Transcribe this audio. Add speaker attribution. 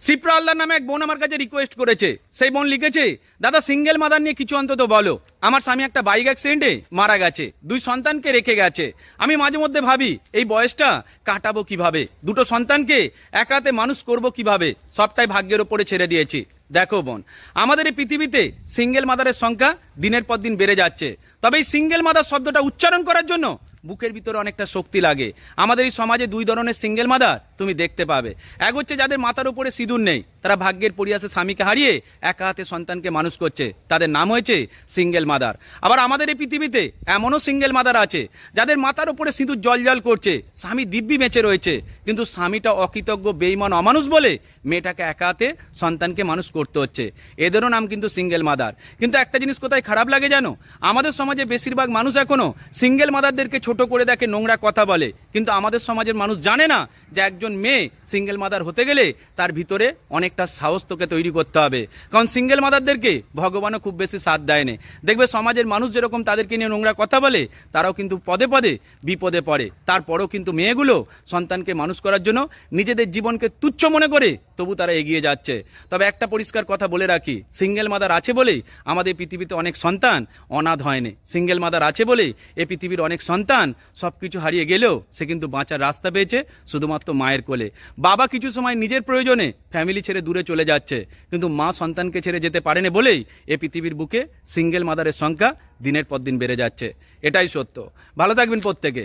Speaker 1: সিপ্রা আল্লাহ নামে এক বোন আমার কাছে রিকোয়েস্ট করেছে। সেই বোন লিখেছে, দাদা সিঙ্গেল মাদার নিয়ে কিছু অন্তত বলো। আমার স্বামী একটা বাইক অ্যাক্সিডেন্টে মারা গেছে, 2 সন্তানকে রেখে গেছে। আমি মাঝে মধ্যে ভাবি এই বয়সটা কাটাবো কিভাবে, 2টো সন্তানকে একাতে মানুষ করব কিভাবে, সবটাই ভাগ্যের ওপরে ছেড়ে দিয়েছি। দেখো বোন, আমাদের এই পৃথিবীতে সিঙ্গেল মাদারের সংখ্যা দিনের পর দিন বেড়ে যাচ্ছে। তবে এই সিঙ্গেল মাদার শব্দটা উচ্চারণ করার জন্য বুকের ভিতরে অনেকটা শক্তি লাগে। আমাদের এই সমাজে 2 ধরনের সিঙ্গেল মাদার তুমি দেখতে পাবে। এক হচ্ছে যাদের মাথার উপরে সিঁদুর নেই, তারা ভাগ্যের পরিহাসে স্বামীকে হারিয়ে একা হাতে সন্তানকে মানুষ করছে, তাদের নাম হয়েছে সিঙ্গেল মাদার। আবার আমাদের এই পৃথিবীতে এমনও সিঙ্গেল মাদার আছে যাদের মাথার উপরে সিঁদুর জল করছে, স্বামী দিব্যি বেঁচে রয়েছে, কিন্তু স্বামীটা অকৃতজ্ঞ বেঈমান অমানুষ বলে মেয়েটাকে একা হাতে সন্তানকে মানুষ করতে হচ্ছে। এদেরও নাম কিন্তু সিঙ্গেল মাদার। কিন্তু একটা জিনিস কোথায় খারাপ লাগে জানো, আমাদের সমাজে বেশিরভাগ মানুষ এখনো সিঙ্গেল মাদারদেরকে ছোট করে দেখে, নোংরা কথা বলে। কিন্তু আমাদের সমাজের মানুষ জানে না যে একজন মেয়ে সিঙ্গেল মাদার হতে গেলে তার ভিতরে অনেকটা সাহস তোকে তৈরি করতে হবে। কারণ সিঙ্গেল মাদারদেরকে ভগবানও খুব বেশি সাথ দেয়নি। দেখবে সমাজের মানুষ যেরকম তাদেরকে নিয়ে নোংরা কথা বলে, তারাও কিন্তু পদে পদে বিপদে পড়ে। তারপরেও কিন্তু মেয়েগুলো সন্তানকে মানুষ করার জন্য নিজেদের জীবনকে তুচ্ছ মনে করে তবু তারা এগিয়ে যাচ্ছে। তবে একটা পরিষ্কার কথা বলে রাখি, সিঙ্গেল মাদার আছে বলেই আমাদের পৃথিবীতে অনেক সন্তান অনাথ হয়নি। সিঙ্গেল মাদার আছে বলেই এই পৃথিবীর অনেক সন্তান সবকিছু হারিয়ে গেলেও সে কিন্তু বাঁচার রাস্তা পেয়েছে শুধুমাত্র মায়ের কোলে। বাবা কিছু সময় নিজের প্রয়োজনে ফ্যামিলি ছেড়ে দূরে চলে যাচ্ছে, কিন্তু মা সন্তানকে ছেড়ে যেতে পারেনি বলেই এই পৃথিবীর বুকে সিঙ্গেল মাদারের সংখ্যা দিনের পর দিন বেড়ে যাচ্ছে। এটাই সত্য। ভালো থাকবেন প্রত্যেকে।